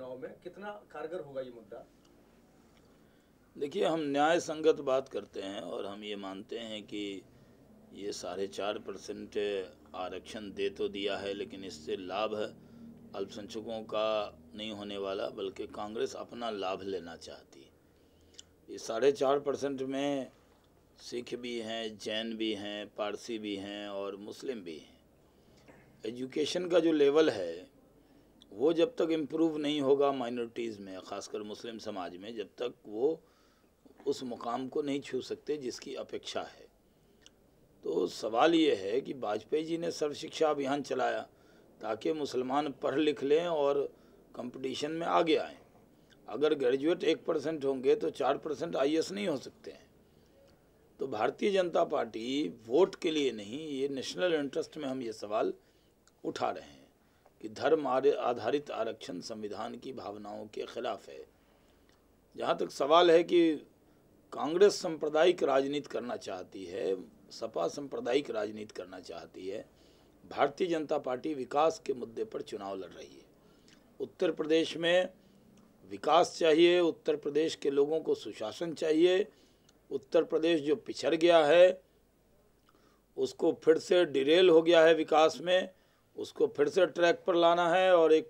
चुनाव में कितना कारगर होगा ये मुद्दा? देखिए, हम न्याय संगत बात करते हैं और हम ये मानते हैं कि ये 4.5% आरक्षण दे तो दिया है, लेकिन इससे लाभ अल्पसंख्यकों का नहीं होने वाला, बल्कि कांग्रेस अपना लाभ लेना चाहती है। ये 4.5% में सिख भी हैं, जैन भी हैं, पारसी भी हैं और मुस्लिम भी हैं। एजुकेशन का जो लेवल है वो जब तक इम्प्रूव नहीं होगा माइनॉरिटीज़ में, ख़ासकर मुस्लिम समाज में, जब तक वो उस मुकाम को नहीं छू सकते जिसकी अपेक्षा है। तो सवाल ये है कि वाजपेयी जी ने सर्व शिक्षा अभियान चलाया ताकि मुसलमान पढ़ लिख लें और कंपटीशन में आगे आएं। अगर ग्रेजुएट 1% होंगे तो 4% IAS नहीं हो सकते हैं। तो भारतीय जनता पार्टी वोट के लिए नहीं, ये नेशनल इंटरेस्ट में हम ये सवाल उठा रहे हैं कि धर्म आधारित आरक्षण संविधान की भावनाओं के खिलाफ है। जहाँ तक सवाल है कि कांग्रेस सांप्रदायिक राजनीति करना चाहती है, सपा सांप्रदायिक राजनीति करना चाहती है, भारतीय जनता पार्टी विकास के मुद्दे पर चुनाव लड़ रही है। उत्तर प्रदेश में विकास चाहिए, उत्तर प्रदेश के लोगों को सुशासन चाहिए। उत्तर प्रदेश जो पिछड़ गया है, उसको फिर से डिरेल हो गया है विकास में, उसको फिर से ट्रैक पर लाना है और एक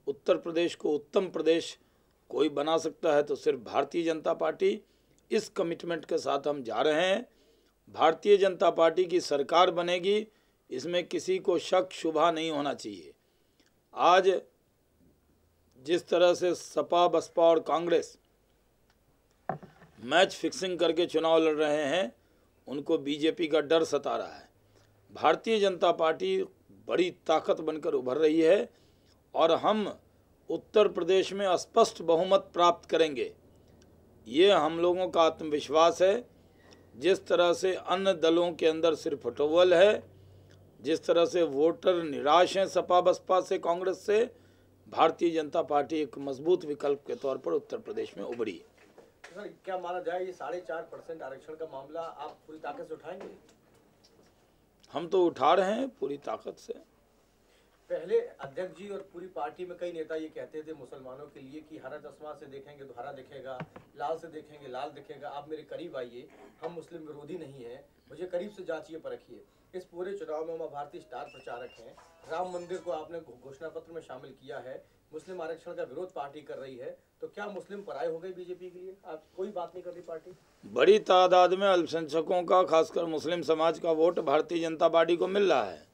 उत्तर प्रदेश को उत्तम प्रदेश कोई बना सकता है तो सिर्फ भारतीय जनता पार्टी। इस कमिटमेंट के साथ हम जा रहे हैं। भारतीय जनता पार्टी की सरकार बनेगी, इसमें किसी को शक शुबा नहीं होना चाहिए। आज जिस तरह से सपा, बसपा और कांग्रेस मैच फिक्सिंग करके चुनाव लड़ रहे हैं, उनको बीजेपी का डर सता रहा है। भारतीय जनता पार्टी बड़ी ताकत बनकर उभर रही है और हम उत्तर प्रदेश में स्पष्ट बहुमत प्राप्त करेंगे, ये हम लोगों का आत्मविश्वास है। जिस तरह से अन्य दलों के अंदर सिर्फ हटोवल है, जिस तरह से वोटर निराश हैं सपा बसपा से, कांग्रेस से, भारतीय जनता पार्टी एक मजबूत विकल्प के तौर पर उत्तर प्रदेश में उभरी है। सर, क्या माना जाए ये 4.5% आरक्षण का मामला आप पूरी ताकत से उठाएंगे? हम तो उठा रहे हैं पूरी ताकत से। पहले अध्यक्ष जी और पूरी पार्टी में कई नेता ये कहते थे मुसलमानों के लिए कि हरा चश्मा से देखेंगे तो हरा दिखेगा, लाल से देखेंगे लाल दिखेगा। आप मेरे करीब आइए, हम मुस्लिम विरोधी नहीं है, मुझे करीब से जांचिए परखिए। इस पूरे चुनाव में उमा भारती स्टार प्रचारक हैं। राम मंदिर को आपने घोषणा पत्र में शामिल किया है, मुस्लिम आरक्षण का विरोध पार्टी कर रही है, तो क्या मुस्लिम पराये हो गए बीजेपी के लिए? आप कोई बात नहीं कर रही पार्टी? बड़ी तादाद में अल्पसंख्यकों का, खासकर मुस्लिम समाज का वोट भारतीय जनता पार्टी को मिल रहा है।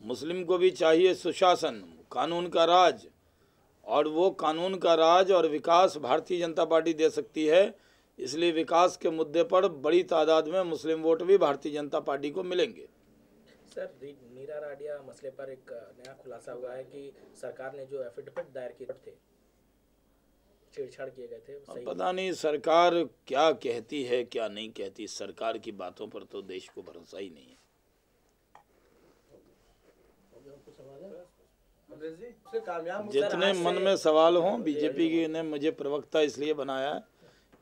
मुस्लिम को भी चाहिए सुशासन, कानून का राज, और वो कानून का राज और विकास भारतीय जनता पार्टी दे सकती है। इसलिए विकास के मुद्दे पर बड़ी तादाद में मुस्लिम वोट भी भारतीय जनता पार्टी को मिलेंगे। सर, नीरा राडिया मसले पर एक नया खुलासा हुआ है कि सरकार ने जो एफिडेविट दायर किए थे, छेड़छाड़ किए गए थे, अब पता नहीं सरकार क्या कहती है क्या नहीं कहती। सरकार की बातों पर तो देश को भरोसा ही नहीं है। जितने मन में सवाल हों, बीजेपी ने मुझे प्रवक्ता इसलिए बनाया है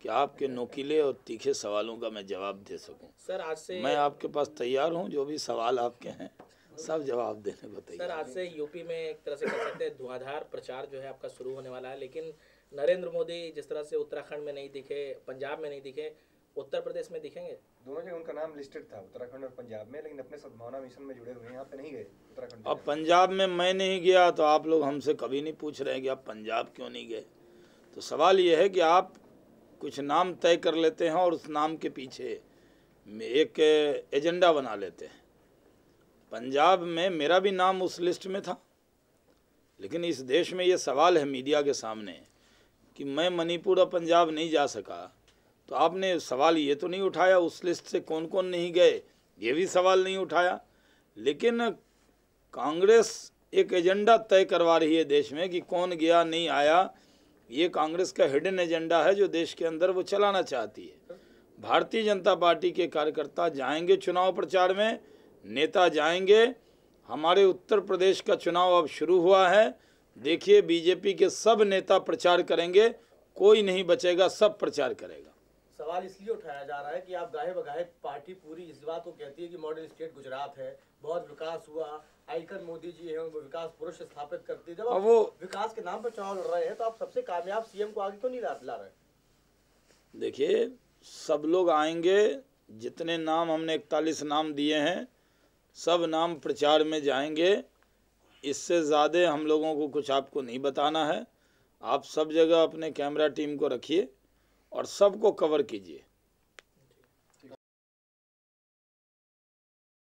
कि आपके नोकीले और तीखे सवालों का मैं जवाब दे सकूं। सर, आज से मैं आपके पास तैयार हूं, जो भी सवाल आपके हैं सब जवाब देने को तैयार। सर, आज से यूपी में एक तरह से कह सकते हैं धुआंधार प्रचार जो है आपका शुरू होने वाला है, लेकिन नरेंद्र मोदी जिस तरह से उत्तराखंड में नहीं दिखे, पंजाब में नहीं दिखे, उत्तर प्रदेश में दिखेंगे? दोनों जगह उनका नाम लिस्टेड था, उत्तराखंड और पंजाब में, लेकिन अपने सद्भावना मिशन में जुड़े हुए हैं, यहाँ पे नहीं गए उत्तराखंड। अब पंजाब में मैं नहीं गया तो आप लोग हमसे कभी नहीं पूछ रहे कि आप पंजाब क्यों नहीं गए। तो सवाल ये है कि आप कुछ नाम तय कर लेते हैं और उस नाम के पीछे एक एजेंडा बना लेते हैं। पंजाब में मेरा भी नाम उस लिस्ट में था, लेकिन इस देश में ये सवाल है मीडिया के सामने कि मैं मणिपुर और पंजाब नहीं जा सका, तो आपने सवाल ये तो नहीं उठाया उस लिस्ट से कौन कौन नहीं गए, ये भी सवाल नहीं उठाया। लेकिन कांग्रेस एक एजेंडा तय करवा रही है देश में कि कौन गया नहीं आया। ये कांग्रेस का हिडन एजेंडा है जो देश के अंदर वो चलाना चाहती है। भारतीय जनता पार्टी के कार्यकर्ता जाएंगे चुनाव प्रचार में, नेता जाएंगे। हमारे उत्तर प्रदेश का चुनाव अब शुरू हुआ है, देखिए बीजेपी के सब नेता प्रचार करेंगे, कोई नहीं बचेगा, सब प्रचार करेगा। सवाल इसलिए उठाया जा रहा है कि आप गाहे बगाहे पार्टी पूरी इस बात को कहती है कि मॉडल स्टेट गुजरात है, बहुत विकास हुआ, आइकन मोदी जी हैं, वो विकास पुरुष स्थापित करते, जब अब आप वो विकास के नाम पर चुनाव लड़ रहे हैं तो आप सबसे कामयाब सीएम को आगे क्यों नहीं ला रहे? देखिए, सब लोग आएंगे, जितने नाम हमने 41 नाम दिए हैं सब नाम प्रचार में जाएंगे। इससे ज़्यादा हम लोगों को कुछ आपको नहीं बताना है। आप सब जगह अपने कैमरा टीम को रखिए और सबको कवर कीजिए।